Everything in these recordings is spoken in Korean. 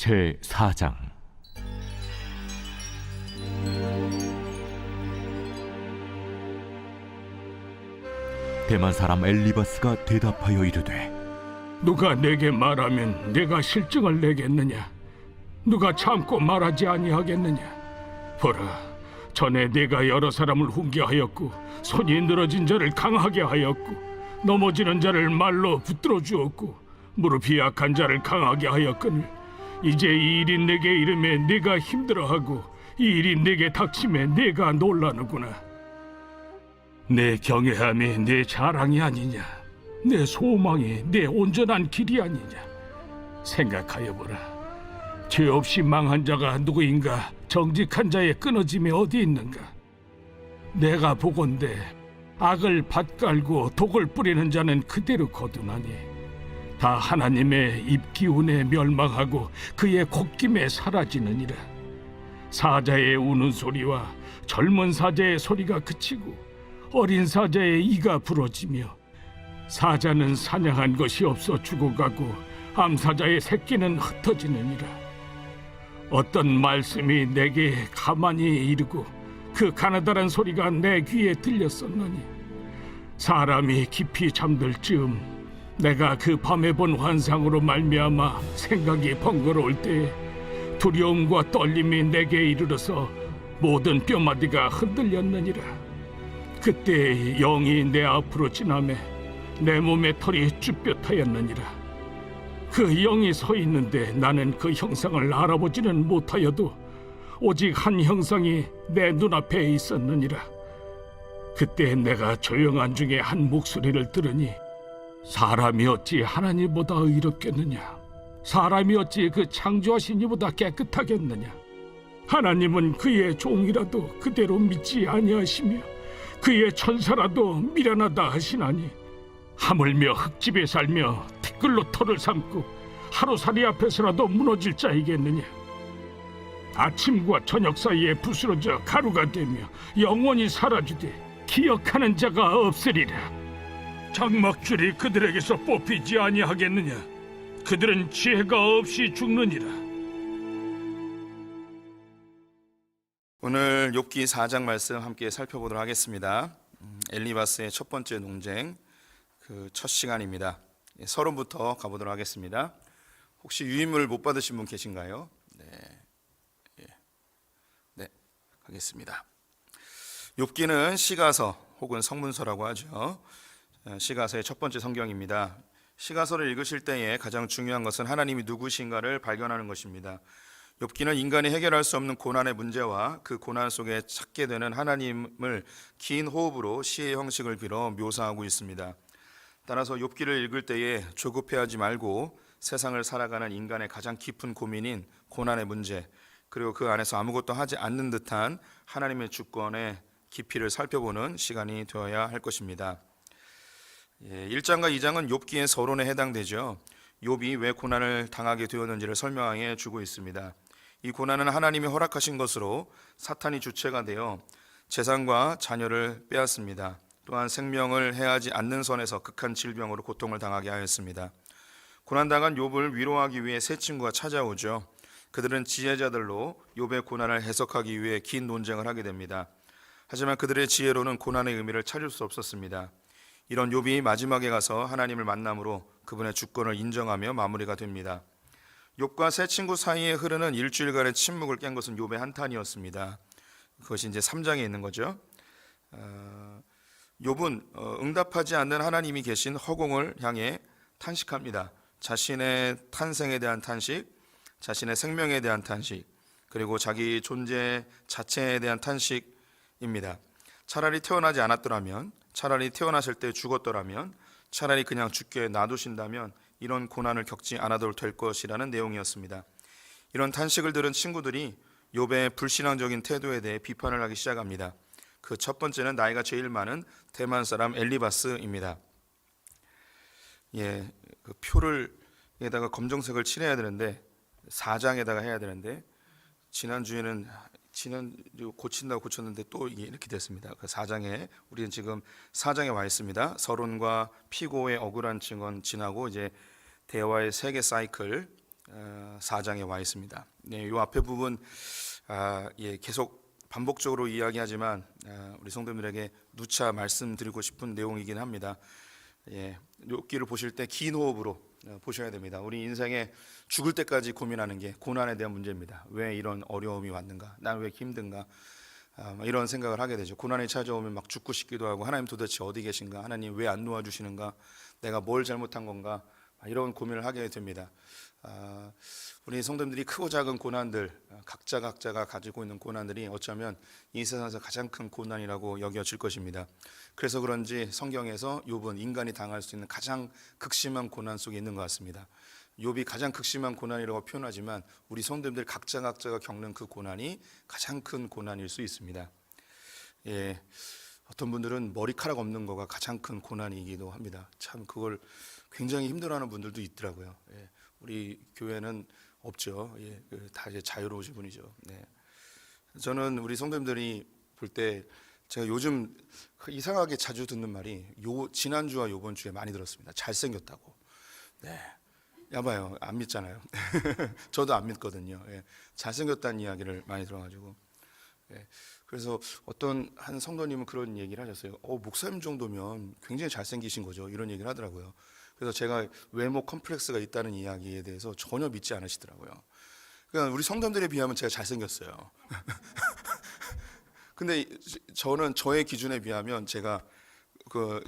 제4장. 대만 사람 엘리바스가 대답하여 이르되, 누가 내게 말하면 내가 실증을 내겠느냐? 누가 참고 말하지 아니하겠느냐? 보라, 전에 내가 여러 사람을 훈계하였고 손이 늘어진 자를 강하게 하였고 넘어지는 자를 말로 붙들어 주었고 무릎이 약한 자를 강하게 하였거늘 이제 이 일이 내게 이름에 내가 힘들어하고 이 일이 내게 닥침에 내가 놀라는구나. 내 경외함이 내 자랑이 아니냐? 내 소망이 내 온전한 길이 아니냐? 생각하여 보라. 죄 없이 망한 자가 누구인가? 정직한 자의 끊어짐이 어디 있는가? 내가 보건대 악을 밭갈고 독을 뿌리는 자는 그대로 거두나니 다 하나님의 입기운에 멸망하고 그의 콧김에 사라지느니라. 사자의 우는 소리와 젊은 사자의 소리가 그치고 어린 사자의 이가 부러지며 사자는 사냥한 것이 없어 죽어가고 암사자의 새끼는 흩어지느니라. 어떤 말씀이 내게 가만히 이르고 그 가느다란 소리가 내 귀에 들렸었느니 사람이 깊이 잠들 즈음 내가 그 밤에 본 환상으로 말미암아 생각이 번거로울 때에 두려움과 떨림이 내게 이르러서 모든 뼈마디가 흔들렸느니라. 그때 영이 내 앞으로 지나매 내 몸의 털이 쭈뼛하였느니라. 그 영이 서 있는데 나는 그 형상을 알아보지는 못하여도 오직 한 형상이 내 눈앞에 있었느니라. 그때 내가 조용한 중에 한 목소리를 들으니 사람이 어찌 하나님보다 의롭겠느냐? 사람이 어찌 그 창조하신 이보다 깨끗하겠느냐? 하나님은 그의 종이라도 그대로 믿지 아니하시며 그의 천사라도 미련하다 하시나니 하물며 흙집에 살며 티끌로 털을 삼고 하루살이 앞에서라도 무너질 자이겠느냐? 아침과 저녁 사이에 부스러져 가루가 되며 영원히 사라지되 기억하는 자가 없으리라. 장막줄이 그들에게서 뽑히지 아니하겠느냐? 그들은 지혜가 없이 죽느니라. 오늘 욥기 4장 말씀 함께 살펴보도록 하겠습니다. 엘리바스의 첫 번째 논쟁, 그 첫 시간입니다. 서론부터 가보도록 하겠습니다. 혹시 유인물 못 받으신 분 계신가요? 네, 가겠습니다. 욥기는 시가서 혹은 성문서라고 하죠. 시가서의 첫 번째 성경입니다. 시가서를 읽으실 때에 가장 중요한 것은 하나님이 누구신가를 발견하는 것입니다. 욥기는 인간이 해결할 수 없는 고난의 문제와 그 고난 속에 찾게 되는 하나님을 긴 호흡으로 시의 형식을 빌어 묘사하고 있습니다. 따라서 욥기를 읽을 때에 조급해하지 말고 세상을 살아가는 인간의 가장 깊은 고민인 고난의 문제, 그리고 그 안에서 아무것도 하지 않는 듯한 하나님의 주권의 깊이를 살펴보는 시간이 되어야 할 것입니다. 1장과 2장은 욥기의 서론에 해당되죠. 욥이 왜 고난을 당하게 되었는지를 설명해 주고 있습니다. 이 고난은 하나님이 허락하신 것으로 사탄이 주체가 되어 재산과 자녀를 빼앗습니다. 또한 생명을 해하지 않는 선에서 극한 질병으로 고통을 당하게 하였습니다. 고난당한 욥을 위로하기 위해 세 친구가 찾아오죠. 그들은 지혜자들로 욥의 고난을 해석하기 위해 긴 논쟁을 하게 됩니다. 하지만 그들의 지혜로는 고난의 의미를 찾을 수 없었습니다. 이런 욥이 마지막에 가서 하나님을 만남으로 그분의 주권을 인정하며 마무리가 됩니다. 욥과 세 친구 사이에 흐르는 일주일간의 침묵을 깬 것은 욥의 한탄이었습니다. 그것이 이제 3장에 있는 거죠. 욥은 응답하지 않는 하나님이 계신 허공을 향해 탄식합니다. 자신의 탄생에 대한 탄식, 자신의 생명에 대한 탄식, 그리고 자기 존재 자체에 대한 탄식입니다. 차라리 태어나지 않았더라면, 차라리 태어났을 때 죽었더라면, 차라리 그냥 죽게 놔두신다면 이런 고난을 겪지 않아도 될 것이라는 내용이었습니다. 이런 탄식을 들은 친구들이 욥의 불신앙적인 태도에 대해 비판을 하기 시작합니다. 그 첫 번째는 나이가 제일 많은 대만 사람 엘리바스입니다. 그 표를에다가 검정색을 칠해야 되는데 4장에다가 해야 되는데 지난주에는 고친다고 고쳤는데 또 이렇게 됐습니다. 그 4장에 우리는 지금 4장에 와 있습니다. 서론과 피고의 억울한 증언 지나고 이제 대화의 세계 사이클, 4장에 와 있습니다. 네, 이 앞에 부분 계속 반복적으로 이야기하지만 우리 성도님들에게 누차 말씀드리고 싶은 내용이긴 합니다. 욥기를 보실 때 긴 호흡으로 보셔야 됩니다. 우리 인생에 죽을 때까지 고민하는 게 고난에 대한 문제입니다. 왜 이런 어려움이 왔는가? 난 왜 힘든가? 이런 생각을 하게 되죠. 고난이 찾아오면 막 죽고 싶기도 하고, 하나님 도대체 어디 계신가? 하나님 왜 안 도와주시는가? 내가 뭘 잘못한 건가? 이런 고민을 하게 됩니다. 우리 성도님들이 크고 작은 고난들, 각자가 가지고 있는 고난들이 어쩌면 이 세상에서 가장 큰 고난이라고 여겨질 것입니다. 그래서 그런지 성경에서 욥은 인간이 당할 수 있는 가장 극심한 고난 속에 있는 것 같습니다. 욥이 가장 극심한 고난이라고 표현하지만 우리 성도님들 각자가 겪는 그 고난이 가장 큰 고난일 수 있습니다. 어떤 분들은 머리카락 없는 거가 가장 큰 고난이기도 합니다. 참 그걸 굉장히 힘들어하는 분들도 있더라고요. 우리 교회는 없죠. 다 이제 자유로우신 분이죠. 저는 우리 성도님들이 볼 때 제가 요즘 이상하게 자주 듣는 말이 지난주와 요번 주에 많이 들었습니다. 잘생겼다고. 야봐요. 안 믿잖아요. 저도 안 믿거든요. 잘생겼다는 이야기를 많이 들어가지고. 그래서 어떤 한 성도님은 그런 얘기를 하셨어요. 목사님 정도면 굉장히 잘생기신 거죠. 이런 얘기를 하더라고요. 그래서 제가 외모 컴플렉스가 있다는 이야기에 대해서 전혀 믿지 않으시더라고요. 그러니까 우리 성도들에 비하면 제가 잘생겼어요. 근데 저는 저의 기준에 비하면 제가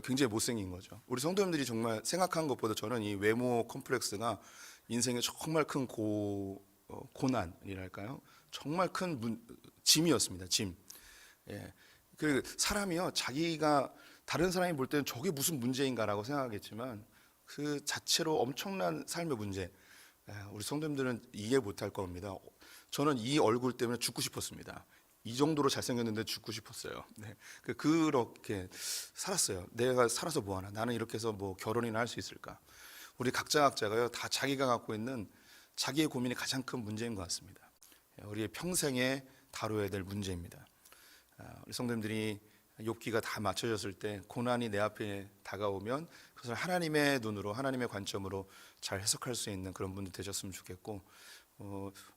굉장히 못생긴 거죠. 우리 성도님들이 정말 생각한 것보다 저는 이 외모 컴플렉스가 인생에 정말 큰 고난이랄까요? 정말 큰 짐이었습니다. 짐. 그 사람이요, 자기가 다른 사람이 볼 때는 저게 무슨 문제인가라고 생각하겠지만 그 자체로 엄청난 삶의 문제. 우리 성도님들은 이해 못할 겁니다. 저는 이 얼굴 때문에 죽고 싶었습니다. 이 정도로 잘생겼는데 죽고 싶었어요. 그렇게 살았어요. 내가 살아서 뭐하나? 나는 이렇게 해서 뭐 결혼이나 할 수 있을까? 우리 각자가요, 다 자기가 갖고 있는 자기의 고민이 가장 큰 문제인 것 같습니다. 우리의 평생에 다뤄야 될 문제입니다. 우리 성도님들이 욥기가 다 맞춰졌을 때 고난이 내 앞에 다가오면 그것을 하나님의 눈으로, 하나님의 관점으로 잘 해석할 수 있는 그런 분들 되셨으면 좋겠고,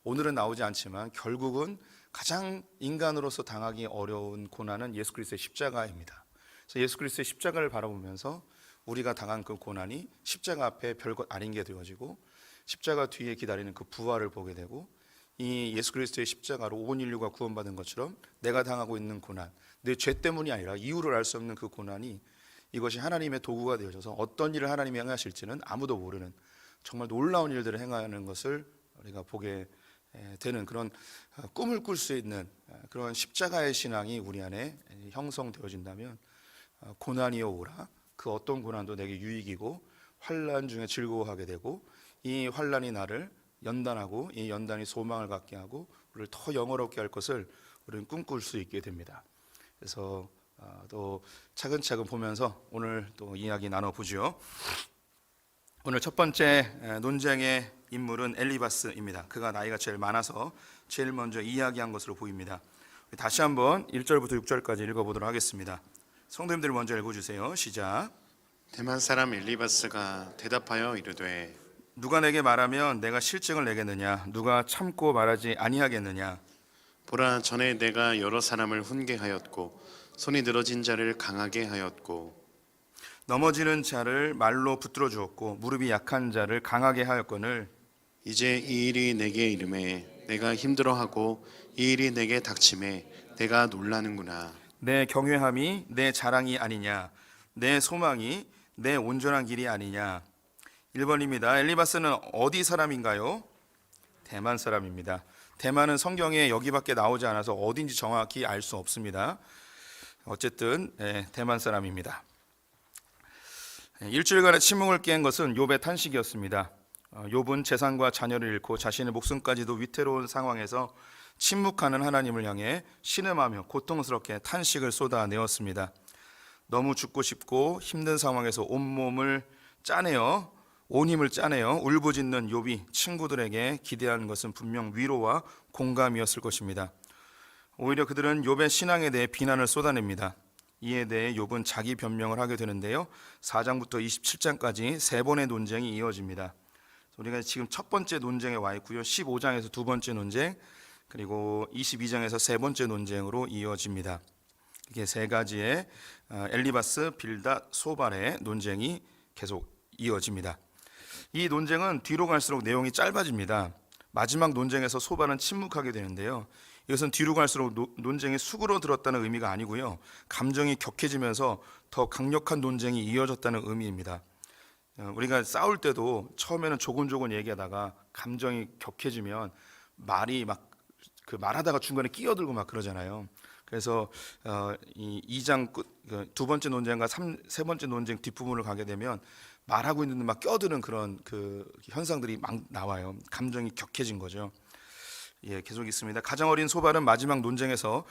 오늘은 나오지 않지만 결국은 가장 인간으로서 당하기 어려운 고난은 예수 그리스도의 십자가입니다. 그래서 예수 그리스도의 십자가를 바라보면서 우리가 당한 그 고난이 십자가 앞에 별것 아닌 게 되어지고, 십자가 뒤에 기다리는 그 부활을 보게 되고, 이 예수 그리스도의 십자가로 온 인류가 구원받은 것처럼 내가 당하고 있는 고난, 내 죄 때문이 아니라 이유를 알 수 없는 그 고난이, 이것이 하나님의 도구가 되어져서 어떤 일을 하나님이 행하실지는 아무도 모르는 정말 놀라운 일들을 행하는 것을 우리가 보게 되는 그런 꿈을 꿀 수 있는 그런 십자가의 신앙이 우리 안에 형성되어진다면, 고난이여 오라, 그 어떤 고난도 내게 유익이고 환난 중에 즐거워하게 되고, 이 환난이 나를 연단하고 이 연단이 소망을 갖게 하고 우리를 더 영화롭게 할 것을 우리는 꿈꿀 수 있게 됩니다. 그래서 또 차근차근 보면서 오늘 또 이야기 나눠보죠. 오늘 첫 번째 논쟁의 인물은 엘리바스입니다. 그가 나이가 제일 많아서 제일 먼저 이야기한 것으로 보입니다. 다시 한번 1절부터 6절까지 읽어보도록 하겠습니다. 성도님들 먼저 읽어주세요. 시작. 대만 사람 엘리바스가 대답하여 이르되, 누가 내게 말하면 내가 실증을 내겠느냐? 누가 참고 말하지 아니하겠느냐? 보라, 전에 내가 여러 사람을 훈계하였고 손이 늘어진 자를 강하게 하였고 넘어지는 자를 말로 붙들어 주었고 무릎이 약한 자를 강하게 하였거늘, 이제 이 일이 내게 이름에 내가 힘들어하고 이 일이 내게 닥침에 내가 놀라는구나. 내 경외함이 내 자랑이 아니냐? 내 소망이 내 온전한 길이 아니냐? 1번입니다. 엘리바스는 어디 사람인가요? 대만 사람입니다. 대만은 성경에 여기밖에 나오지 않아서 어딘지 정확히 알 수 없습니다. 어쨌든 대만 사람입니다. 일주일간의 침묵을 깬 것은 욥의 탄식이었습니다. 욥은 재산과 자녀를 잃고 자신의 목숨까지도 위태로운 상황에서 침묵하는 하나님을 향해 신음하며 고통스럽게 탄식을 쏟아내었습니다. 너무 죽고 싶고 힘든 상황에서 온 힘을 짜내어 울부짖는 욥이 친구들에게 기대한 것은 분명 위로와 공감이었을 것입니다. 오히려 그들은 욥의 신앙에 대해 비난을 쏟아냅니다. 이에 대해 욥은 자기 변명을 하게 되는데요, 4장부터 27장까지 세 번의 논쟁이 이어집니다. 우리가 지금 첫 번째 논쟁에 와 있고요. 15장에서 두 번째 논쟁, 그리고 22장에서 세 번째 논쟁으로 이어집니다. 이게 세 가지의 엘리바스, 빌닷, 소발의 논쟁이 계속 이어집니다. 이 논쟁은 뒤로 갈수록 내용이 짧아집니다. 마지막 논쟁에서 소발은 침묵하게 되는데요. 이것은 뒤로 갈수록 논쟁이 수그러들었다는 의미가 아니고요. 감정이 격해지면서 더 강력한 논쟁이 이어졌다는 의미입니다. 우리가 싸울 때도 처음에는 조곤조곤 얘기하다가 감정이 격해지면 말이 막 그 말하다가 중간에 끼어들고 막 그러잖아요. 그래서 이 2장 두 번째 논쟁과 세 번째 논쟁 뒷부분을 가게 되면 말하고 있는데 막 껴드는 그런 그 현상들이 막 나와요. 감정이 격해진 거죠. 예, 계속 있습니다. 가장 어린 소발은 마지막 논쟁에서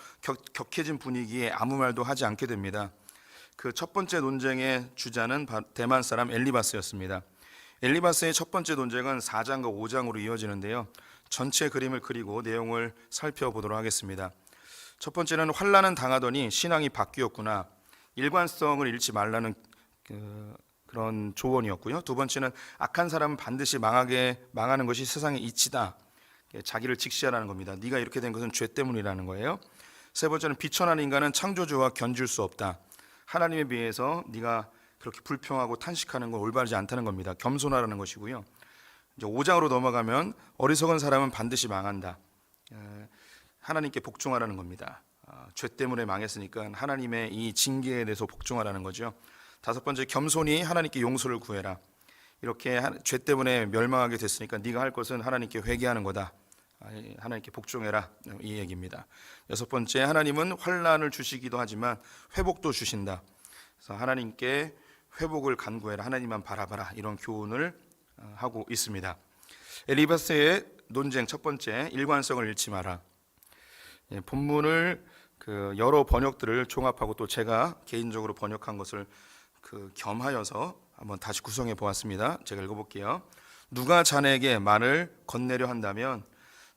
격해진 분위기에 아무 말도 하지 않게 됩니다. 그 첫 번째 논쟁의 주자는 대만 사람 엘리바스였습니다. 엘리바스의 첫 번째 논쟁은 4장과 5장으로 이어지는데요. 전체 그림을 그리고 내용을 살펴보도록 하겠습니다. 첫 번째는 환난은 당하더니 신앙이 바뀌었구나. 일관성을 잃지 말라는 그런 조언이었고요. 두 번째는 악한 사람은 반드시 망하는 것이 세상의 이치다. 자기를 직시하라는 겁니다. 네가 이렇게 된 것은 죄 때문이라는 거예요. 세 번째는 비천한 인간은 창조주와 견줄 수 없다. 하나님에 비해서 네가 그렇게 불평하고 탄식하는 건 올바르지 않다는 겁니다. 겸손하라는 것이고요. 이제 5장으로 넘어가면 어리석은 사람은 반드시 망한다. 하나님께 복종하라는 겁니다. 죄 때문에 망했으니까 하나님의 이 징계에 대해서 복종하라는 거죠. 다섯 번째, 겸손히 하나님께 용서를 구해라. 이렇게 죄 때문에 멸망하게 됐으니까 네가 할 것은 하나님께 회개하는 거다. 하나님께 복종해라, 이 얘기입니다. 여섯 번째, 하나님은 환난을 주시기도 하지만 회복도 주신다. 그래서 하나님께 회복을 간구해라, 하나님만 바라봐라, 이런 교훈을 하고 있습니다. 엘리바스의 논쟁 첫 번째, 일관성을 잃지 마라. 본문을 여러 번역들을 종합하고 또 제가 개인적으로 번역한 것을 겸하여서 한번 다시 구성해 보았습니다. 제가 읽어볼게요. 누가 자네에게 말을 건네려 한다면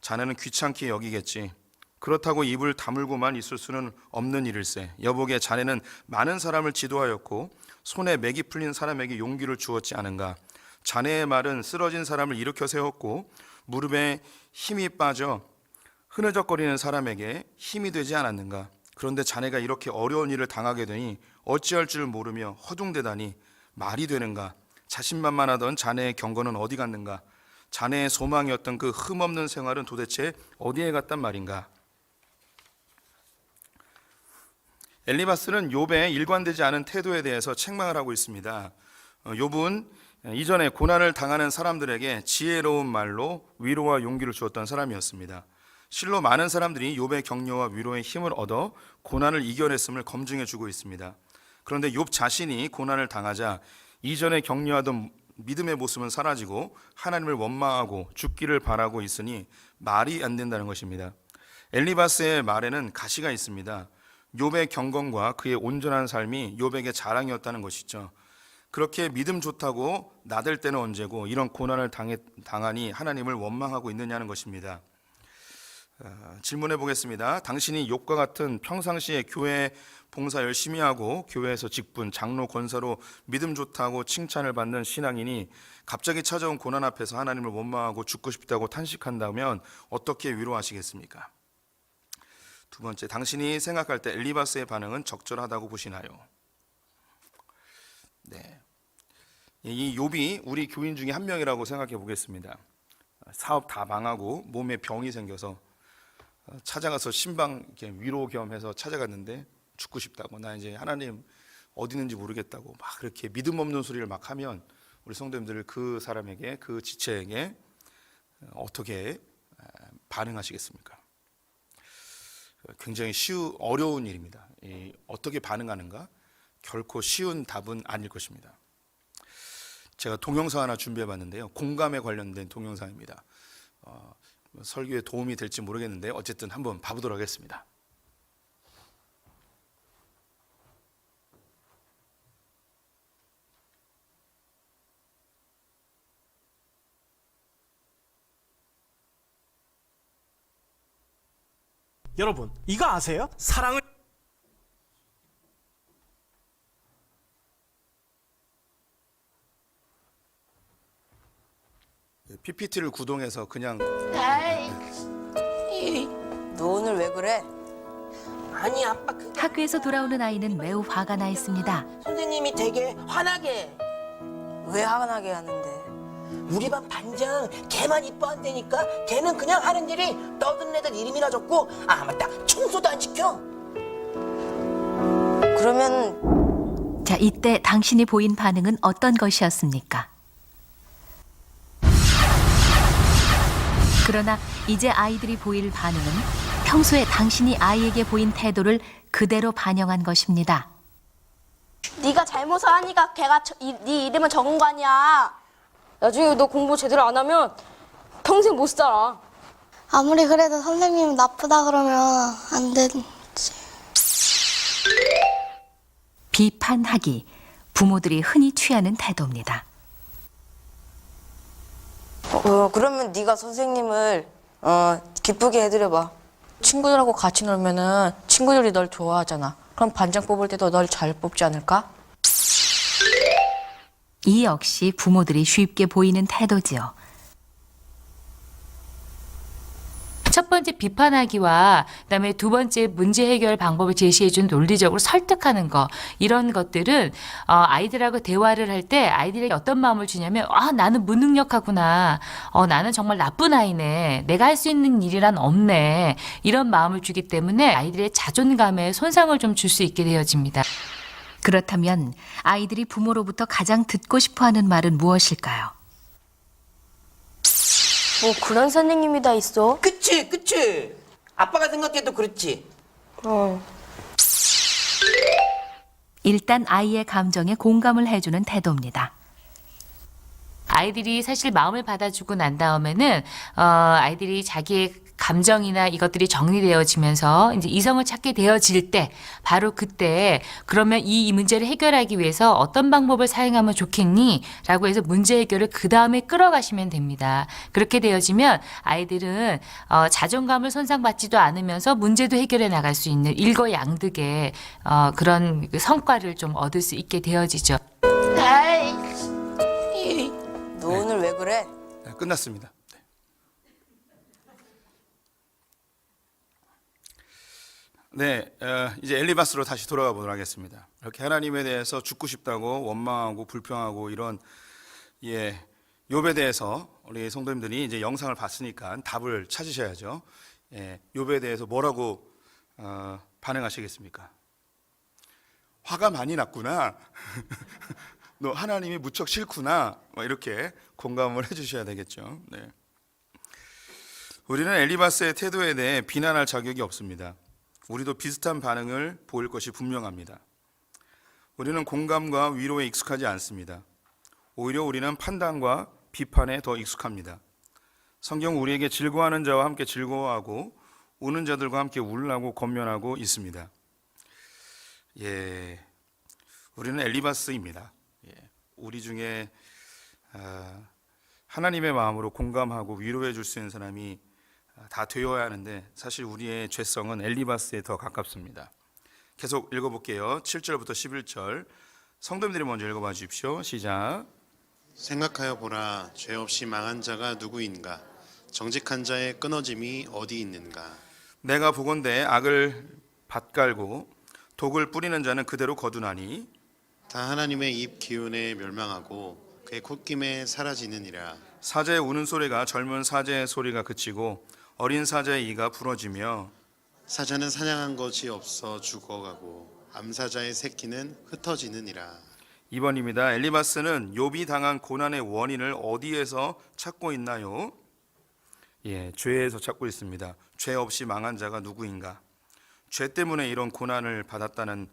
자네는 귀찮게 여기겠지. 그렇다고 입을 다물고만 있을 수는 없는 일일세. 여보게 자네는 많은 사람을 지도하였고 손에 맥이 풀린 사람에게 용기를 주었지 않은가. 자네의 말은 쓰러진 사람을 일으켜 세웠고 무릎에 힘이 빠져 흐느적거리는 사람에게 힘이 되지 않았는가. 그런데 자네가 이렇게 어려운 일을 당하게 되니 어찌할 줄 모르며 허둥대다니 말이 되는가. 자신만만하던 자네의 경건은 어디 갔는가. 자네의 소망이었던 그 흠없는 생활은 도대체 어디에 갔단 말인가. 엘리바스는 욥의 일관되지 않은 태도에 대해서 책망을 하고 있습니다. 욥은 이전에 고난을 당하는 사람들에게 지혜로운 말로 위로와 용기를 주었던 사람이었습니다. 실로 많은 사람들이 욥의 격려와 위로의 힘을 얻어 고난을 이겨냈음을 검증해 주고 있습니다. 그런데 욥 자신이 고난을 당하자 이전에 격려하던 믿음의 모습은 사라지고 하나님을 원망하고 죽기를 바라고 있으니 말이 안 된다는 것입니다. 엘리바스의 말에는 가시가 있습니다. 욥의 경건과 그의 온전한 삶이 욥에게 자랑이었다는 것이죠. 그렇게 믿음 좋다고 나댈 때는 언제고 이런 고난을 당하니 하나님을 원망하고 있느냐는 것입니다. 질문해 보겠습니다. 당신이 욥과 같은 평상시에 교회 봉사 열심히 하고 교회에서 직분, 장로, 권사로 믿음 좋다고 칭찬을 받는 신앙인이 갑자기 찾아온 고난 앞에서 하나님을 원망하고 죽고 싶다고 탄식한다면 어떻게 위로하시겠습니까? 두 번째, 당신이 생각할 때 엘리바스의 반응은 적절하다고 보시나요? 네, 이 욥이 우리 교인 중에 한 명이라고 생각해 보겠습니다. 사업 다 망하고 몸에 병이 생겨서 찾아가서 신방 위로 겸해서 찾아갔는데 죽고 싶다고, 나 이제 하나님 어디 있는지 모르겠다고 막 그렇게 믿음 없는 소리를 막 하면 우리 성도님들 그 사람에게, 그 지체에게 어떻게 반응하시겠습니까? 굉장히 어려운 일입니다. 어떻게 반응하는가? 결코 쉬운 답은 아닐 것입니다. 제가 동영상 하나 준비해 봤는데요. 공감에 관련된 동영상입니다. 설교에 도움이 될지 모르겠는데 어쨌든 한번 봐보도록 하겠습니다. 여러분, 이거 아세요? 사랑을 PPT를 구동해서 그냥 너 오늘 왜 그래? 아니 아빠 학교에서 돌아오는 아이는 매우 화가 나 있습니다. 선생님이 되게 화나게 해. 왜 화나게 하는데? 우리 반 반장 걔만 이뻐한다니까. 걔는 그냥 하는 일이 떠드는 애들 이름이나 적고 아 맞다 청소도 안 시켜. 그러면 자, 이때 당신이 보인 반응은 어떤 것이었습니까? 그러나 이제 아이들이 보일 반응은 평소에 당신이 아이에게 보인 태도를 그대로 반영한 것입니다. 네가 잘못을 하니까 걔가 네 이름을 적은 거 아니야. 나중에 너 공부 제대로 안 하면 평생 못 살아. 아무리 그래도 선생님이 나쁘다 그러면 안 되지. 비판하기, 부모들이 흔히 취하는 태도입니다. 그러면 네가 선생님을 기쁘게 해드려봐. 친구들하고 같이 놀면은 친구들이 널 좋아하잖아. 그럼 반장 뽑을 때도 널 잘 뽑지 않을까? 이 역시 부모들이 쉽게 보이는 태도지요. 첫 번째 비판하기와 그다음에 두 번째 문제 해결 방법을 제시해준 논리적으로 설득하는 거 이런 것들은 아이들하고 대화를 할 때 아이들에게 어떤 마음을 주냐면 나는 무능력하구나. 나는 정말 나쁜 아이네. 내가 할 수 있는 일이란 없네. 이런 마음을 주기 때문에 아이들의 자존감에 손상을 좀 줄 수 있게 되어집니다. 그렇다면 아이들이 부모로부터 가장 듣고 싶어하는 말은 무엇일까요? 뭐 그런 선생님이 다 있어? 그치. 아빠가 생각해도 그렇지. 일단 아이의 감정에 공감을 해주는 태도입니다. 아이들이 사실 마음을 받아주고 난 다음에는 아이들이 자기의 감정이나 이것들이 정리되어지면서 이제 이성을 찾게 되어질 때 바로 그때 그러면 이 문제를 해결하기 위해서 어떤 방법을 사용하면 좋겠니? 라고 해서 문제 해결을 그 다음에 끌어가시면 됩니다. 그렇게 되어지면 아이들은 자존감을 손상받지도 않으면서 문제도 해결해 나갈 수 있는 일거양득의 그런 성과를 좀 얻을 수 있게 되어지죠. 너 오늘 왜 그래? 네, 끝났습니다. 네, 이제 엘리바스로 다시 돌아가 보도록 하겠습니다. 이렇게 하나님에 대해서 죽고 싶다고 원망하고 불평하고 이런 욥에 대해서 우리 성도님들이 이제 영상을 봤으니까 답을 찾으셔야죠. 욥에 대해서 뭐라고 반응하시겠습니까? 화가 많이 났구나. 너 하나님이 무척 싫구나. 이렇게 공감을 해주셔야 되겠죠. 네. 우리는 엘리바스의 태도에 대해 비난할 자격이 없습니다. 우리도 비슷한 반응을 보일 것이 분명합니다. 우리는 공감과 위로에 익숙하지 않습니다. 오히려 우리는 판단과 비판에 더 익숙합니다. 성경 우리에게 즐거워하는 자와 함께 즐거워하고 우는 자들과 함께 울라고 권면하고 있습니다. 우리는 엘리바스입니다. 우리 중에 하나님의 마음으로 공감하고 위로해 줄 수 있는 사람이 다 되어야 하는데 사실 우리의 죄성은 엘리바스에 더 가깝습니다. 계속 읽어볼게요. 7절부터 11절 성도님들이 먼저 읽어봐 주십시오. 시작. 생각하여 보라, 죄 없이 망한 자가 누구인가? 정직한 자의 끊어짐이 어디 있는가? 내가 보건대 악을 밭갈고 독을 뿌리는 자는 그대로 거두나니 다 하나님의 입 기운에 멸망하고 그의 콧김에 사라지느니라. 사자의 우는 소리가 젊은 사자의 소리가 그치고 어린 사자의 이가 부러지며 사자는 사냥한 것이 없어 죽어가고 암사자의 새끼는 흩어지느니라. 2번입니다. 엘리바스는 욥이 당한 고난의 원인을 어디에서 찾고 있나요? 죄에서 찾고 있습니다. 죄 없이 망한 자가 누구인가? 죄 때문에 이런 고난을 받았다는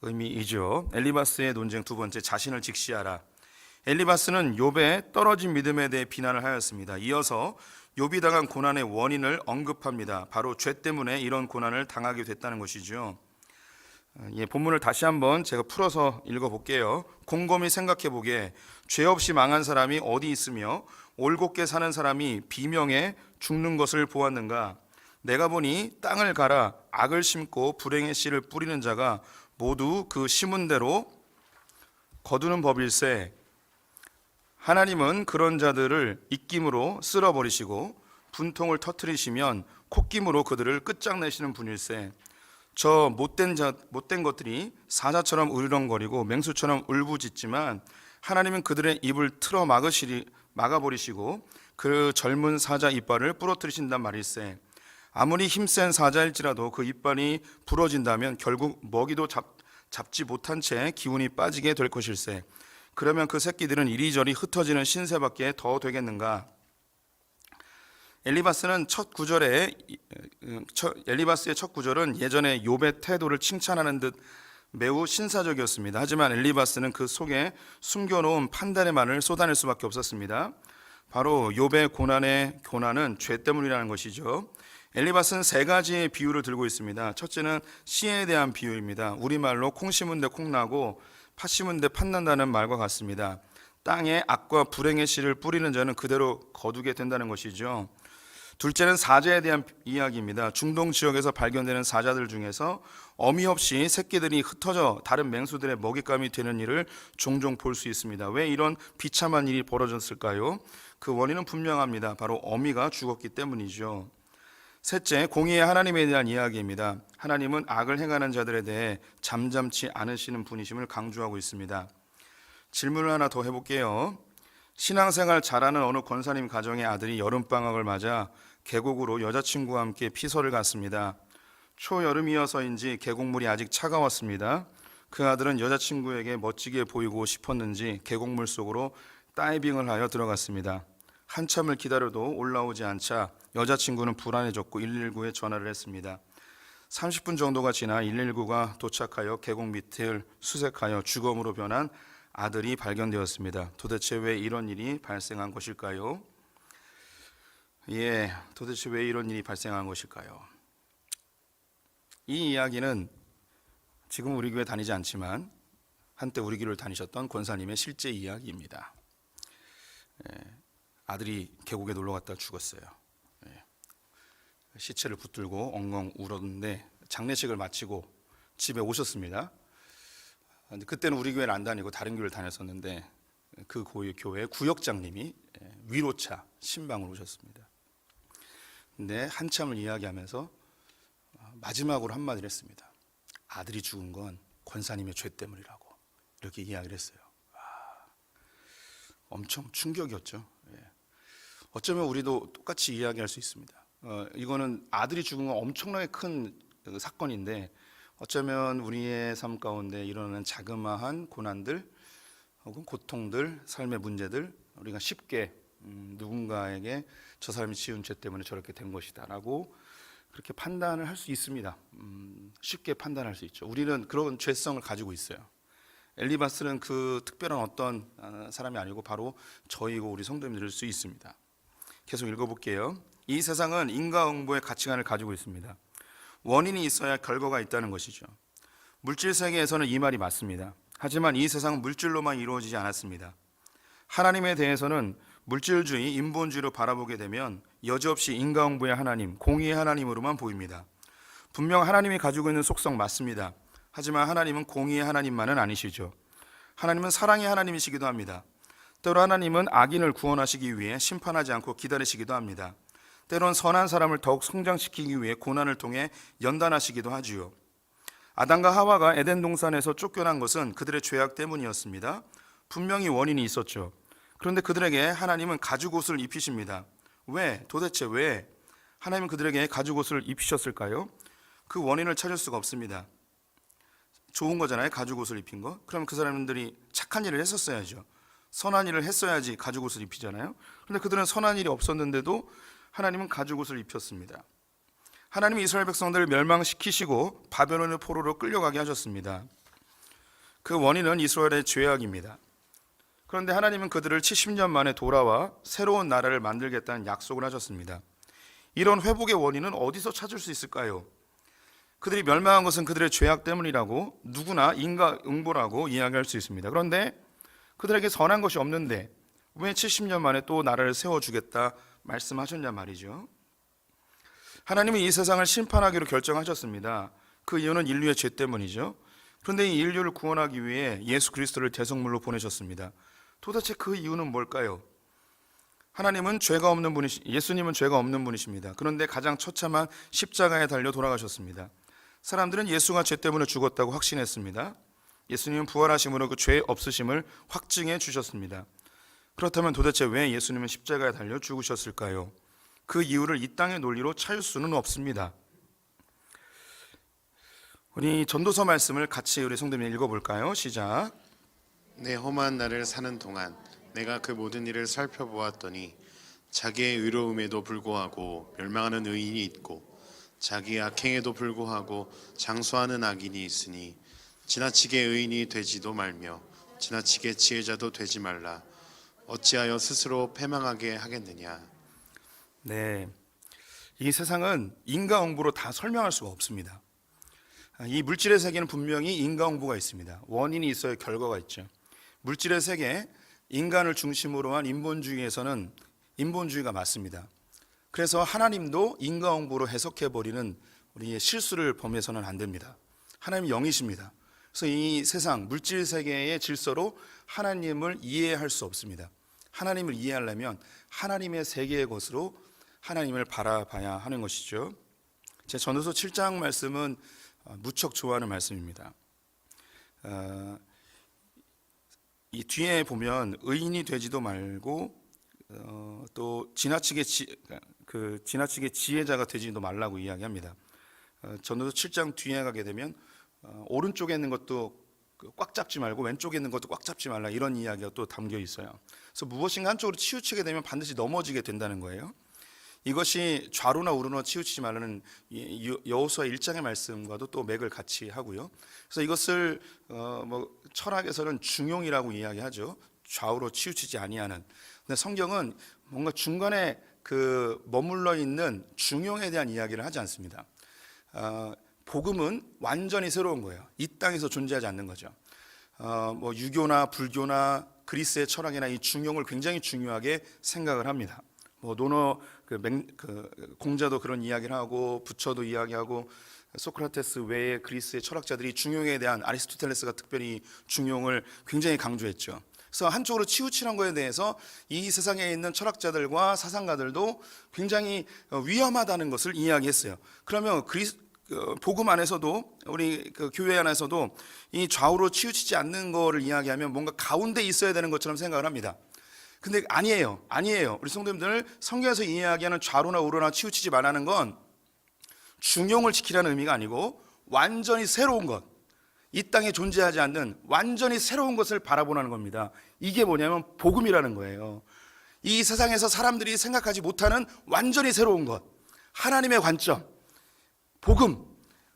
의미이죠. 엘리바스의 논쟁 두 번째, 자신을 직시하라. 엘리바스는 욥의 떨어진 믿음에 대해 비난을 하였습니다. 이어서 욥이 당한 고난의 원인을 언급합니다. 바로 죄 때문에 이런 고난을 당하게 됐다는 것이죠. 본문을 다시 한번 제가 풀어서 읽어볼게요. 곰곰이 생각해보게 죄 없이 망한 사람이 어디 있으며 올곧게 사는 사람이 비명에 죽는 것을 보았는가? 내가 보니 땅을 갈아 악을 심고 불행의 씨를 뿌리는 자가 모두 그 심은 대로 거두는 법일세. 하나님은 그런 자들을 입김으로 쓸어버리시고 분통을 터뜨리시면 콧김으로 그들을 끝장내시는 분일세. 저 못된 것들이 사자처럼 으르렁거리고 맹수처럼 울부짖지만 하나님은 그들의 입을 틀어 막아버리시고 그 젊은 사자 이빨을 부러뜨리신단 말일세. 아무리 힘센 사자일지라도 그 이빨이 부러진다면 결국 먹이도 잡지 못한 채 기운이 빠지게 될 것일세. 그러면 그 새끼들은 이리저리 흩어지는 신새밖에 더 되겠는가? 엘리바스의 첫 구절은 예전에 욥의 태도를 칭찬하는 듯 매우 신사적이었습니다. 하지만 엘리바스는 그 속에 숨겨놓은 판단의 말을 쏟아낼 수밖에 없었습니다. 바로 욥의 고난은 죄 때문이라는 것이죠. 엘리바스는 세 가지의 비유를 들고 있습니다. 첫째는 씨에 대한 비유입니다. 우리말로 콩 심은 데 콩 나고 팥 심은 데 팥 난다는 말과 같습니다. 땅에 악과 불행의 씨를 뿌리는 자는 그대로 거두게 된다는 것이죠. 둘째는 사자에 대한 이야기입니다. 중동 지역에서 발견되는 사자들 중에서 어미 없이 새끼들이 흩어져 다른 맹수들의 먹잇감이 되는 일을 종종 볼 수 있습니다. 왜 이런 비참한 일이 벌어졌을까요? 그 원인은 분명합니다. 바로 어미가 죽었기 때문이죠. 셋째, 공의의 하나님에 대한 이야기입니다. 하나님은 악을 행하는 자들에 대해 잠잠치 않으시는 분이심을 강조하고 있습니다. 질문을 하나 더 해볼게요. 신앙생활 잘하는 어느 권사님 가정의 아들이 여름방학을 맞아 계곡으로 여자친구와 함께 피서를 갔습니다. 초여름이어서인지 계곡물이 아직 차가웠습니다. 그 아들은 여자친구에게 멋지게 보이고 싶었는지 계곡물 속으로 다이빙을 하여 들어갔습니다. 한참을 기다려도 올라오지 않자 여자친구는 불안해졌고 119에 전화를 했습니다. 30분 정도가 지나 119가 도착하여 계곡 밑을 수색하여 주검으로 변한 아들이 발견되었습니다. 도대체 왜 이런 일이 발생한 것일까요? 도대체 왜 이런 일이 발생한 것일까요? 이 이야기는 지금 우리 교회 다니지 않지만 한때 우리 교회를 다니셨던 권사님의 실제 이야기입니다. 아들이 계곡에 놀러 갔다 죽었어요. 시체를 붙들고 엉엉 울었는데 장례식을 마치고 집에 오셨습니다. 그때는 우리 교회는 안 다니고 다른 교회를 다녔었는데 그 교회 구역장님이 위로차 신방으로 오셨습니다. 근데 한참을 이야기하면서 마지막으로 한마디를 했습니다. 아들이 죽은 건 권사님의 죄 때문이라고 이렇게 이야기를 했어요. 엄청 충격이었죠. 어쩌면 우리도 똑같이 이야기할 수 있습니다. 이거는 아들이 죽은 건 엄청나게 큰 사건인데 어쩌면 우리의 삶 가운데 일어나는 자그마한 고난들 혹은 고통들, 삶의 문제들 우리가 쉽게 누군가에게 저 사람이 지은 죄 때문에 저렇게 된 것이다 라고 그렇게 판단을 할 수 있습니다. 쉽게 판단할 수 있죠. 우리는 그런 죄성을 가지고 있어요. 엘리바스는 그 특별한 어떤 사람이 아니고 바로 저희고 우리 성도님들일 수 있습니다. 계속 읽어볼게요. 이 세상은 인과응보의 가치관을 가지고 있습니다. 원인이 있어야 결과가 있다는 것이죠. 물질 세계에서는 이 말이 맞습니다. 하지만 이 세상은 물질로만 이루어지지 않았습니다. 하나님에 대해서는 물질주의, 인본주의로 바라보게 되면 여지없이 인과응보의 하나님, 공의의 하나님으로만 보입니다. 분명 하나님이 가지고 있는 속성 맞습니다. 하지만 하나님은 공의의 하나님만은 아니시죠. 하나님은 사랑의 하나님이시기도 합니다. 때로 하나님은 악인을 구원하시기 위해 심판하지 않고 기다리시기도 합니다. 때론 선한 사람을 더욱 성장시키기 위해 고난을 통해 연단하시기도 하지요. 아담과 하와가 에덴 동산에서 쫓겨난 것은 그들의 죄악 때문이었습니다. 분명히 원인이 있었죠. 그런데 그들에게 하나님은 가죽옷을 입히십니다. 왜? 도대체 왜 하나님은 그들에게 가죽옷을 입히셨을까요? 그 원인을 찾을 수가 없습니다. 좋은 거잖아요, 가죽옷을 입힌 거. 그럼 그 사람들이 착한 일을 했었어야죠. 선한 일을 했어야지 가죽옷을 입히잖아요. 그런데 그들은 선한 일이 없었는데도 하나님은 가죽옷을 입혔습니다. 하나님이 이스라엘 백성들을 멸망시키시고 바벨론의 포로로 끌려가게 하셨습니다. 그 원인은 이스라엘의 죄악입니다. 그런데 하나님은 그들을 70년 만에 돌아와 새로운 나라를 만들겠다는 약속을 하셨습니다. 이런 회복의 원인은 어디서 찾을 수 있을까요? 그들이 멸망한 것은 그들의 죄악 때문이라고 누구나 인과응보라고 이야기할 수 있습니다. 그런데 그들에게 선한 것이 없는데 왜 70년 만에 또 나라를 세워주겠다 말씀하셨냐 말이죠. 하나님은 이 세상을 심판하기로 결정하셨습니다. 그 이유는 인류의 죄 때문이죠. 그런데 이 인류를 구원하기 위해 예수 그리스도를 대성물로 보내셨습니다. 도대체 그 이유는 뭘까요? 하나님은 죄가 없는 예수님은 죄가 없는 분이십니다. 그런데 가장 처참한 십자가에 달려 돌아가셨습니다. 사람들은 예수가 죄 때문에 죽었다고 확신했습니다. 예수님은 부활하심으로 그 죄 없으심을 확증해 주셨습니다. 그렇다면 도대체 왜 예수님은 십자가에 달려 죽으셨을까요? 그 이유를 이 땅의 논리로 찾을 수는 없습니다. 우리 전도서 말씀을 같이 우리 성도님 읽어볼까요? 시작. 내 험한 날을 사는 동안 내가 그 모든 일을 살펴보았더니 자기의 의로움에도 불구하고 멸망하는 의인이 있고 자기의 악행에도 불구하고 장수하는 악인이 있으니 지나치게 의인이 되지도 말며 지나치게 지혜자도 되지 말라. 어찌하여 스스로 패망하게 하겠느냐. 네, 이 세상은 인과응보로 다 설명할 수가 없습니다. 이 물질의 세계는 분명히 인과응보가 있습니다. 원인이 있어야 결과가 있죠. 물질의 세계, 인간을 중심으로 한 인본주의에서는 인본주의가 맞습니다. 그래서 하나님도 인과응보로 해석해버리는 우리의 실수를 범해서는 안 됩니다. 하나님은 영이십니다. 그래서 이 세상, 물질 세계의 질서로 하나님을 이해할 수 없습니다. 하나님을 이해하려면 하나님의 세계의 것으로 하나님을 바라봐야 하는 것이죠. 제 전도서 7장 말씀은 무척 좋아하는 말씀입니다. 이 뒤에 보면 의인이 되지도 말고 또 지나치게 지혜자가 되지도 말라고 이야기합니다. 전도서 7장 뒤에 가게 되면 오른쪽에 있는 것도 꽉 잡지 말고 왼쪽에 있는 것도 꽉 잡지 말라, 이런 이야기가 또 담겨 있어요. 그래서 무엇인가 한쪽으로 치우치게 되면 반드시 넘어지게 된다는 거예요. 이것이 좌로나 우로나 치우치지 말라는 여호수아 1장의 말씀과도 또 맥을 같이 하고요. 그래서 이것을 철학에서는 중용이라고 이야기하죠. 좌우로 치우치지 아니하는. 근데 성경은 뭔가 중간에 머물러 있는 중용에 대한 이야기를 하지 않습니다. 복음은 완전히 새로운 거예요. 이 땅에서 존재하지 않는 거죠. 유교나 불교나 그리스의 철학이나 이 중용을 굉장히 중요하게 생각을 합니다. 논어 공자도 그런 이야기를 하고 부처도 이야기하고 소크라테스 외에 그리스의 철학자들이 중용에 대한, 아리스토텔레스가 특별히 중용을 굉장히 강조했죠. 그래서 한쪽으로 치우치는 거에 대해서 이 세상에 있는 철학자들과 사상가들도 굉장히 위험하다는 것을 이야기했어요. 그러면 복음 안에서도, 우리 교회 안에서도 이 좌우로 치우치지 않는 거를 이야기하면 뭔가 가운데 있어야 되는 것처럼 생각을 합니다. 근데 아니에요. 우리 성도님들, 성경에서 이야기하는 좌로나 우로나 치우치지 말라는 건 중용을 지키라는 의미가 아니고 완전히 새로운 것, 이 땅에 존재하지 않는 완전히 새로운 것을 바라보라는 겁니다. 이게 뭐냐면 복음이라는 거예요. 이 세상에서 사람들이 생각하지 못하는 완전히 새로운 것, 하나님의 관점, 복음.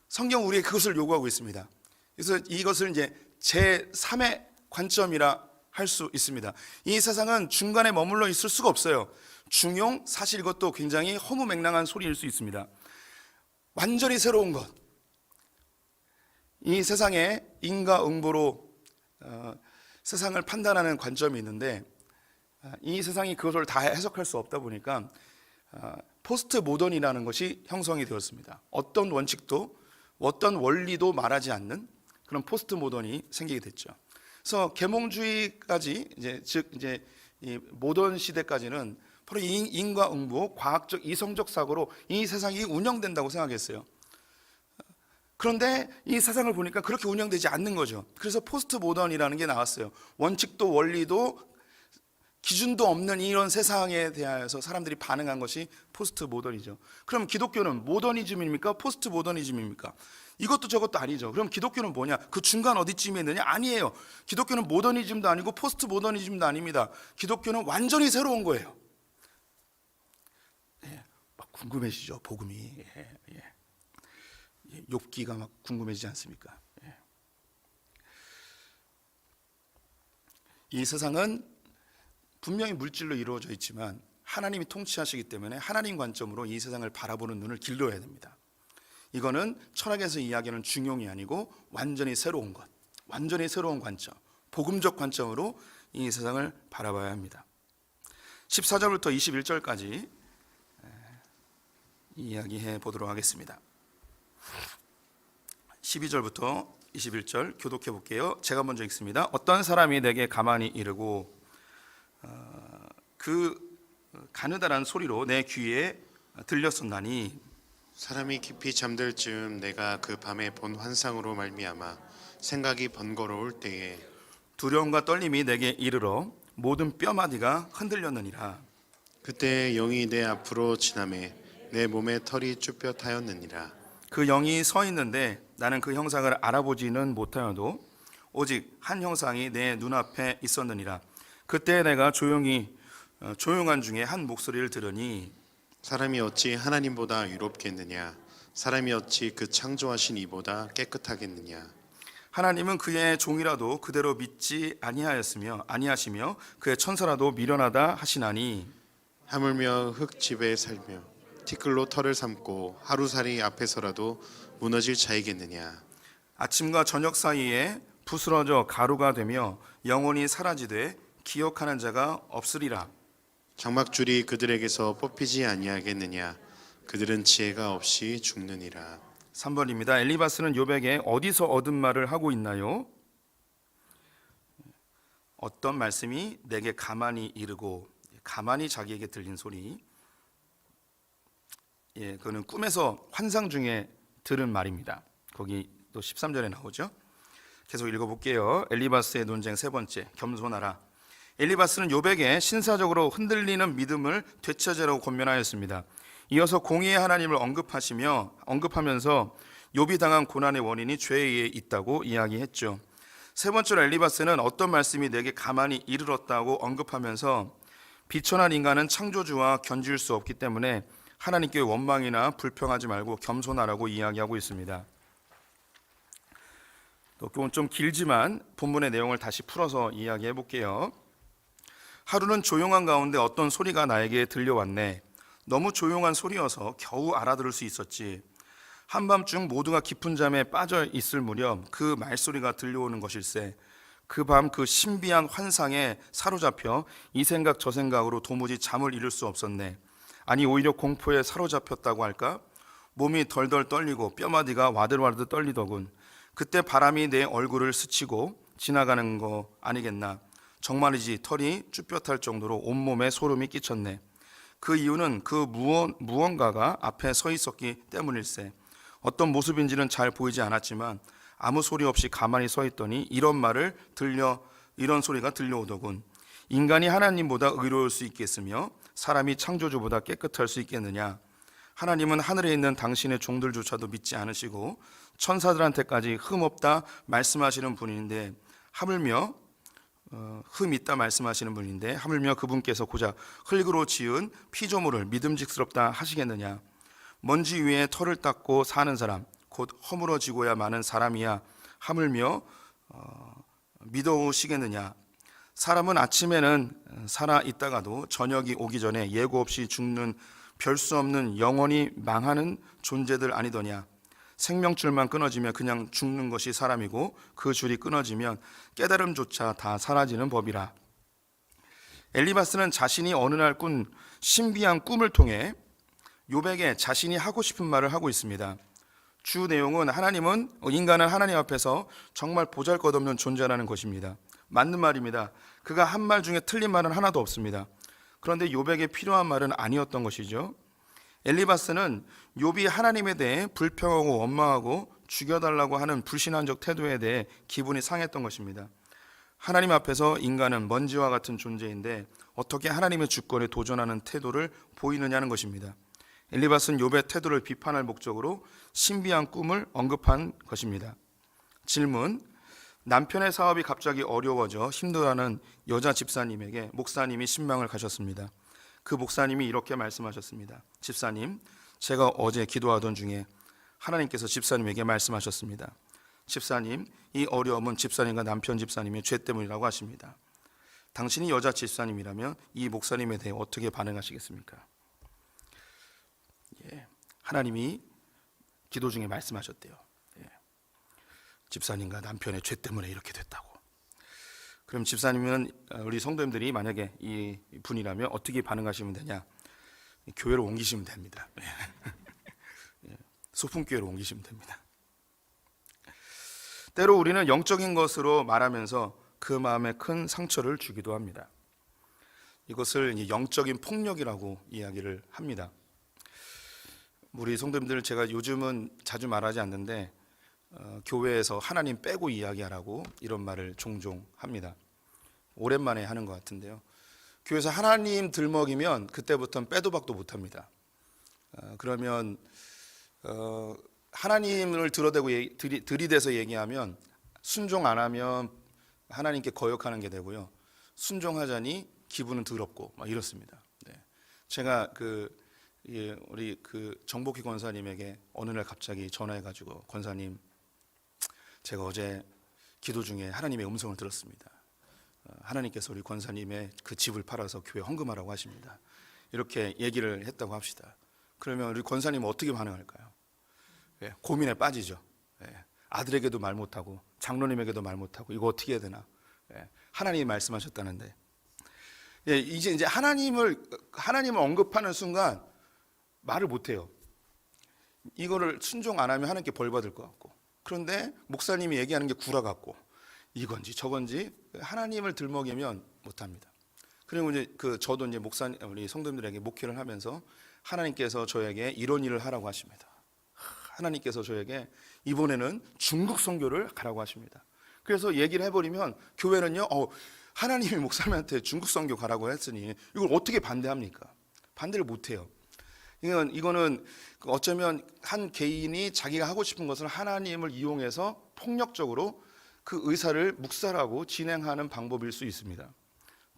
성경 우리에게 그것을 요구하고 있습니다. 그래서 이것을 이제 제3의 관점이라 할 수 있습니다. 이 세상은 중간에 머물러 있을 수가 없어요. 중용, 사실 이것도 굉장히 허무맹랑한 소리일 수 있습니다. 완전히 새로운 것, 이 세상에 인과응보로 세상을 판단하는 관점이 있는데, 이 세상이 그것을 다 해석할 수 없다 보니까 포스트 모던이라는 것이 형성이 되었습니다. 어떤 원칙도 어떤 원리도 말하지 않는 그런 포스트 모던이 생기게 됐죠. 그래서 계몽주의까지 이제 이 모던 시대까지는 바로 인과응보, 과학적 이성적 사고로 이 세상이 운영된다고 생각했어요. 그런데 이 세상을 보니까 그렇게 운영되지 않는 거죠. 그래서 포스트 모던이라는 게 나왔어요. 원칙도 원리도 기준도 없는 이런 세상에 대하여서 사람들이 반응한 것이 포스트 모던이죠. 그럼 기독교는 모더니즘입니까? 포스트 모더니즘입니까? 이것도 저것도 아니죠. 그럼 기독교는 뭐냐? 그 중간 어디쯤에 있느냐? 아니에요. 기독교는 모더니즘도 아니고 포스트 모더니즘도 아닙니다. 기독교는 완전히 새로운 거예요. 막 궁금해지죠, 복음이. 욥기가 막 궁금해지지 않습니까? 이 세상은 분명히 물질로 이루어져 있지만 하나님이 통치하시기 때문에 하나님 관점으로 이 세상을 바라보는 눈을 길러야 됩니다. 이거는 철학에서 이야기하는 중용이 아니고 완전히 새로운 것, 완전히 새로운 관점, 복음적 관점으로 이 세상을 바라봐야 합니다. 14절부터 21절까지 이야기해 보도록 하겠습니다. 12절부터 21절 교독해 볼게요. 제가 먼저 읽습니다. 어떤 사람이 내게 가만히 이르고 그 가느다란 소리로 내 귀에 들렸었나니 사람이 깊이 잠들 즈음 내가 그 밤에 본 환상으로 말미암아 생각이 번거로울 때에 두려움과 떨림이 내게 이르러 모든 뼈마디가 흔들렸느니라. 그때 영이 내 앞으로 지나매 내 몸에 털이 쭈뼛하였느니라. 그 영이 서 있는데 나는 그 형상을 알아보지는 못하여도 오직 한 형상이 내 눈앞에 있었느니라. 그때 내가 조용한 중에 한 목소리를 들으니 사람이 어찌 하나님보다 의롭겠느냐? 사람이 어찌 그 창조하신 이보다 깨끗하겠느냐? 하나님은 그의 종이라도 그대로 믿지 아니하시며 그의 천사라도 미련하다 하시나니 하물며 흙집에 살며 티끌로 털을 삼고 하루살이 앞에서라도 무너질 자이겠느냐? 아침과 저녁 사이에 부스러져 가루가 되며 영원히 사라지되 기억하는 자가 없으리라. 장막줄이 그들에게서 뽑히지 아니하겠느냐? 그들은 지혜가 없이 죽느니라. 3번입니다. 엘리바스는 욥에게 어디서 얻은 말을 하고 있나요? 어떤 말씀이 내게 가만히 이르고, 가만히 자기에게 들린 소리. 그거는 꿈에서 환상 중에 들은 말입니다. 거기 또 13절에 나오죠. 계속 읽어볼게요. 엘리바스의 논쟁 세 번째, 겸손하라. 엘리바스는 욥에게 신사적으로 흔들리는 믿음을 되찾으라고 권면하였습니다. 이어서 공의의 하나님을 언급하면서 욥이 당한 고난의 원인이 죄에 의해 있다고 이야기했죠. 세 번째로 엘리바스는 어떤 말씀이 내게 가만히 이르렀다고 언급하면서 비천한 인간은 창조주와 견줄 수 없기 때문에 하나님께 원망이나 불평하지 말고 겸손하라고 이야기하고 있습니다. 또 좀 길지만 본문의 내용을 다시 풀어서 이야기해 볼게요. 하루는 조용한 가운데 어떤 소리가 나에게 들려왔네. 너무 조용한 소리여서 겨우 알아들을 수 있었지. 한밤중 모두가 깊은 잠에 빠져 있을 무렵 그 말소리가 들려오는 것일세. 그 밤 그 신비한 환상에 사로잡혀 이 생각 저 생각으로 도무지 잠을 이룰 수 없었네. 아니 오히려 공포에 사로잡혔다고 할까? 몸이 덜덜 떨리고 뼈마디가 와들와들 떨리더군. 그때 바람이 내 얼굴을 스치고 지나가는 거 아니겠나. 정말이지 털이 쭈뼛할 정도로 온몸에 소름이 끼쳤네. 그 이유는 그 무언가가 앞에 서 있었기 때문일세. 어떤 모습인지는 잘 보이지 않았지만 아무 소리 없이 가만히 서 있더니 이런 소리가 들려오더군. 인간이 하나님보다 의로울 수 있겠으며 사람이 창조주보다 깨끗할 수 있겠느냐. 하나님은 하늘에 있는 당신의 종들조차도 믿지 않으시고 천사들한테까지 흠없다 말씀하시는 분인데 하물며 그분께서 고작 흙으로 지은 피조물을 믿음직스럽다 하시겠느냐. 먼지 위에 털을 닦고 사는 사람 곧 허물어지고야 마는 사람이야 하물며 믿어오시겠느냐. 사람은 아침에는 살아 있다가도 저녁이 오기 전에 예고 없이 죽는 별 수 없는 영원히 망하는 존재들 아니더냐. 생명줄만 끊어지면 그냥 죽는 것이 사람이고 그 줄이 끊어지면 깨달음조차 다 사라지는 법이라. 엘리바스는 자신이 어느 날 꾼 신비한 꿈을 통해 욥에게 자신이 하고 싶은 말을 하고 있습니다. 주 내용은 인간은 하나님 앞에서 정말 보잘것없는 존재라는 것입니다. 맞는 말입니다. 그가 한 말 중에 틀린 말은 하나도 없습니다. 그런데 욥에게 필요한 말은 아니었던 것이죠. 엘리바스는 욥이 하나님에 대해 불평하고 원망하고 죽여달라고 하는 불신앙적 태도에 대해 기분이 상했던 것입니다. 하나님 앞에서 인간은 먼지와 같은 존재인데 어떻게 하나님의 주권에 도전하는 태도를 보이느냐는 것입니다. 엘리바스는 욥의 태도를 비판할 목적으로 신비한 꿈을 언급한 것입니다. 질문: 남편의 사업이 갑자기 어려워져 힘들어하는 여자 집사님에게 목사님이 신방을 가셨습니다. 그 목사님이 이렇게 말씀하셨습니다. 집사님, 제가 어제 기도하던 중에 하나님께서 집사님에게 말씀하셨습니다. 집사님, 이 어려움은 집사님과 남편 집사님의 죄 때문이라고 하십니다. 당신이 여자 집사님이라면 이 목사님에 대해 어떻게 반응하시겠습니까? 하나님이 기도 중에 말씀하셨대요. 집사님과 남편의 죄 때문에 이렇게 됐다고. 그럼 집사님은 우리 성도님들이 만약에 이 분이라면 어떻게 반응하시면 되냐? 교회로 옮기시면 됩니다. 소품교회로 옮기시면 됩니다. 때로 우리는 영적인 것으로 말하면서 그 마음에 큰 상처를 주기도 합니다. 이것을 이제 영적인 폭력이라고 이야기를 합니다. 우리 성도님들, 제가 요즘은 자주 말하지 않는데 교회에서 하나님 빼고 이야기하라고 이런 말을 종종 합니다. 오랜만에 하는 것 같은데요. 교회에서 하나님 들먹이면 그때부터는 빼도 박도 못합니다. 그러면 하나님을 들이대서 얘기하면 순종 안 하면 하나님께 거역하는 게 되고요. 순종하자니 기분은 더럽고 막 이렇습니다. 네. 제가 우리 정복희 권사님에게 어느 날 갑자기 전화해가지고, 권사님, 제가 어제 기도 중에 하나님의 음성을 들었습니다. 하나님께서 우리 권사님의 그 집을 팔아서 교회 헌금하라고 하십니다. 이렇게 얘기를 했다고 합시다. 그러면 우리 권사님은 어떻게 반응할까요? 예, 고민에 빠지죠. 예, 아들에게도 말 못하고 장로님에게도 말 못하고 이거 어떻게 해야 되나? 예, 하나님이 말씀하셨다는데, 예, 이제 하나님을 언급하는 순간 말을 못해요. 이거를 순종 안 하면 하나님께 벌 받을 것 같고, 그런데 목사님이 얘기하는 게 구라 같고, 이건지 저건지 하나님을 들먹이면 못합니다. 그리고 이제 저도 이제 우리 성도님들에게 목회를 하면서 하나님께서 저에게 이런 일을 하라고 하십니다. 하나님께서 저에게 이번에는 중국 선교를 가라고 하십니다. 그래서 얘기를 해버리면 교회는요, 하나님이 목사님한테 중국 선교 가라고 했으니 이걸 어떻게 반대합니까? 반대를 못해요. 이거는 어쩌면 한 개인이 자기가 하고 싶은 것을 하나님을 이용해서 폭력적으로 그 의사를 묵살하고 진행하는 방법일 수 있습니다.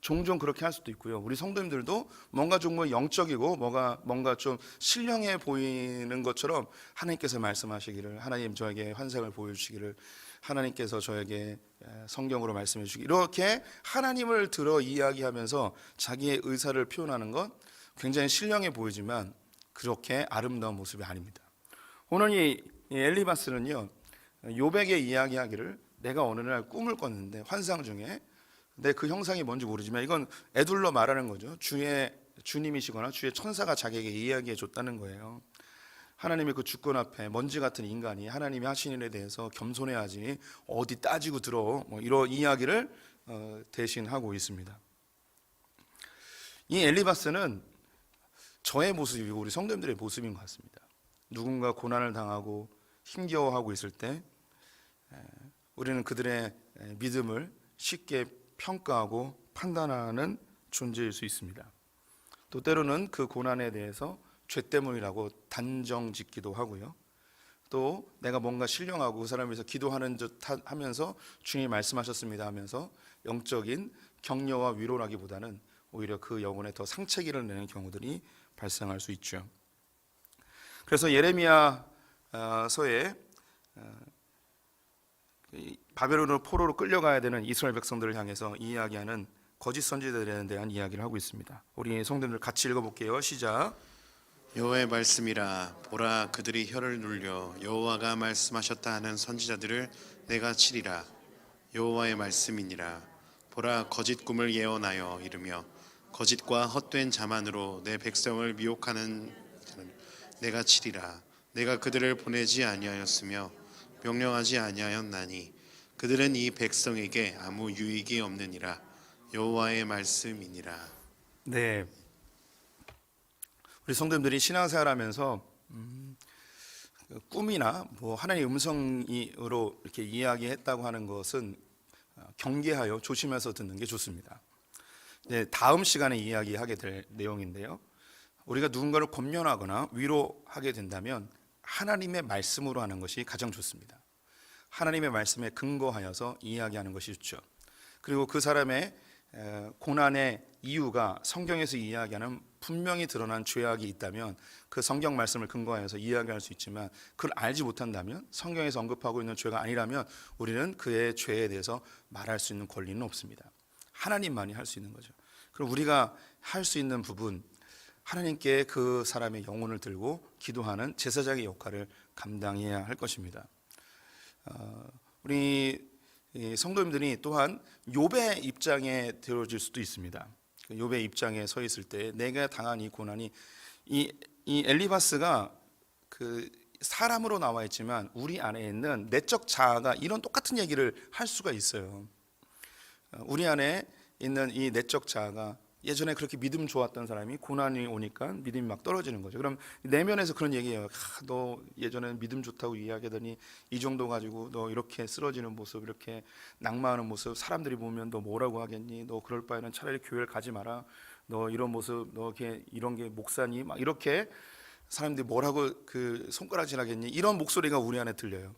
종종 그렇게 할 수도 있고요. 우리 성도님들도 뭔가 좀 영적이고 뭔가 좀 신령해 보이는 것처럼 하나님께서 말씀하시기를, 하나님 저에게 환상을 보여주시기를, 하나님께서 저에게 성경으로 말씀해 주시기, 이렇게 하나님을 들어 이야기하면서 자기의 의사를 표현하는 것 굉장히 신령해 보이지만 그렇게 아름다운 모습이 아닙니다. 오늘 이 엘리바스는요, 욥에게 이야기하기를, 내가 어느 날 꿈을 꿨는데 환상 중에, 근데 그 형상이 뭔지 모르지만 이건 애둘러 말하는 거죠. 주님이시거나 주의 천사가 자기에게 이야기해 줬다는 거예요. 하나님의 그 주권 앞에 먼지 같은 인간이 하나님이 하신 일에 대해서 겸손해야지 어디 따지고 들어, 이런 이야기를 대신하고 있습니다. 이 엘리바스는 저의 모습이고 우리 성도님들의 모습인 것 같습니다. 누군가 고난을 당하고 힘겨워하고 있을 때 우리는 그들의 믿음을 쉽게 평가하고 판단하는 존재일 수 있습니다. 또 때로는 그 고난에 대해서 죄 때문이라고 단정 짓기도 하고요. 또 내가 뭔가 신령하고 그 사람을 위해서 기도하는 듯 하면서 주님이 말씀하셨습니다 하면서 영적인 격려와 위로라기보다는 오히려 그 영혼에 더 상처기를 내는 경우들이 발생할 수 있죠. 그래서 예레미야서에 바벨론으로 포로로 끌려가야 되는 이스라엘 백성들을 향해서 이야기하는 거짓 선지자들에 대한 이야기를 하고 있습니다. 우리 성도님들 같이 읽어볼게요. 시작. 여호와의 말씀이라. 보라, 그들이 혀를 눌려 여호와가 말씀하셨다 하는 선지자들을 내가 치리라. 여호와의 말씀이니라. 보라, 거짓 꿈을 예언하여 이르며 거짓과 헛된 자만으로 내 백성을 미혹하는 자는 내가 치리라. 내가 그들을 보내지 아니하였으며 명령하지 아니하였나니 그들은 이 백성에게 아무 유익이 없느니라. 여호와의 말씀이니라. 네, 우리 성도님들이 신앙생활하면서 꿈이나 하나님의 음성으로 이렇게 이야기했다고 하는 것은 경계하여 조심해서 듣는 게 좋습니다. 네, 다음 시간에 이야기하게 될 내용인데요, 우리가 누군가를 권면하거나 위로하게 된다면 하나님의 말씀으로 하는 것이 가장 좋습니다. 하나님의 말씀에 근거하여서 이야기하는 것이 좋죠. 그리고 그 사람의 고난의 이유가 성경에서 이야기하는 분명히 드러난 죄악이 있다면 그 성경 말씀을 근거하여서 이야기할 수 있지만, 그걸 알지 못한다면, 성경에서 언급하고 있는 죄가 아니라면 우리는 그의 죄에 대해서 말할 수 있는 권리는 없습니다. 하나님만이 할 수 있는 거죠. 그럼 우리가 할 수 있는 부분, 하나님께 그 사람의 영혼을 들고 기도하는 제사장의 역할을 감당해야 할 것입니다. 우리 성도님들이 또한 욥의 입장에 들어질 수도 있습니다. 욥의 입장에 서 있을 때 내가 당한 이 고난이, 이 엘리바스가 그 사람으로 나와 있지만 우리 안에 있는 내적 자아가 이런 똑같은 얘기를 할 수가 있어요. 우리 안에 있는 이 내적 자아가 예전에 그렇게 믿음 좋았던 사람이 고난이 오니까 믿음이 막 떨어지는 거죠. 그럼 내면에서 그런 얘기예요. 너 예전에 믿음 좋다고 이야기하더니 이 정도 가지고 너 이렇게 쓰러지는 모습, 이렇게 낙마하는 모습, 사람들이 보면 너 뭐라고 하겠니? 너 그럴 바에는 차라리 교회를 가지 마라. 너 이런 모습, 너 이런 게 목사니? 막 이렇게 사람들이 뭐라고 그 손가락질하겠니? 이런 목소리가 우리 안에 들려요.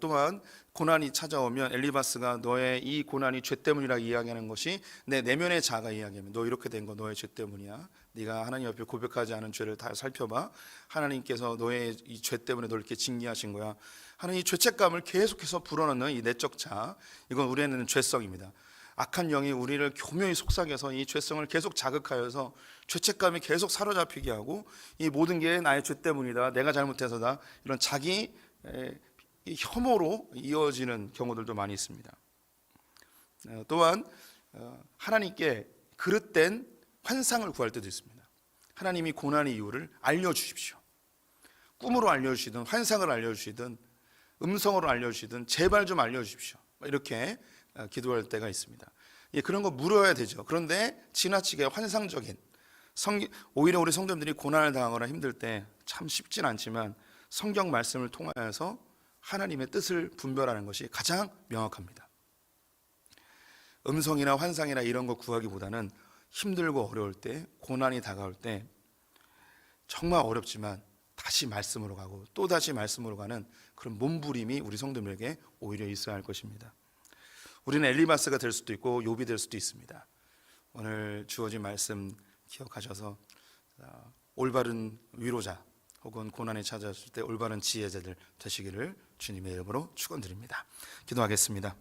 또한 고난이 찾아오면 엘리바스가 너의 이 고난이 죄 때문이라 이야기하는 것이 내 내면의 자아가 이야기하면 너 이렇게 된 거 너의 죄 때문이야. 네가 하나님 앞에 고백하지 않은 죄를 다 살펴봐. 하나님께서 너의 이 죄 때문에 널 이렇게 징계하신 거야 하는 이 죄책감을 계속해서 불어넣는 이 내적 자아, 이건 우리에는 죄성입니다. 악한 영이 우리를 교묘히 속삭여서 이 죄성을 계속 자극하여서 죄책감이 계속 사로잡히게 하고 이 모든 게 나의 죄 때문이다, 내가 잘못해서다, 이런 자기 이 혐오로 이어지는 경우들도 많이 있습니다. 또한 하나님께 그릇된 환상을 구할 때도 있습니다. 하나님이 고난의 이유를 알려주십시오. 꿈으로 알려주시든 환상을 알려주시든 음성으로 알려주시든 제발 좀 알려주십시오. 이렇게 기도할 때가 있습니다. 그런 거 물어야 되죠. 그런데 지나치게 환상적인, 오히려 우리 성도님들이 고난을 당하거나 힘들 때 참 쉽진 않지만 성경 말씀을 통하여서 하나님의 뜻을 분별하는 것이 가장 명확합니다. 음성이나 환상이나 이런 거 구하기보다는 힘들고 어려울 때, 고난이 다가올 때 정말 어렵지만 다시 말씀으로 가고 또 다시 말씀으로 가는 그런 몸부림이 우리 성도들에게 오히려 있어야 할 것입니다. 우리는 엘리바스가 될 수도 있고 욥이 될 수도 있습니다. 오늘 주어진 말씀 기억하셔서 올바른 위로자 혹은 고난이 찾아왔을 때 올바른 지혜자들 되시기를 주님의 이름으로 축원드립니다. 기도하겠습니다.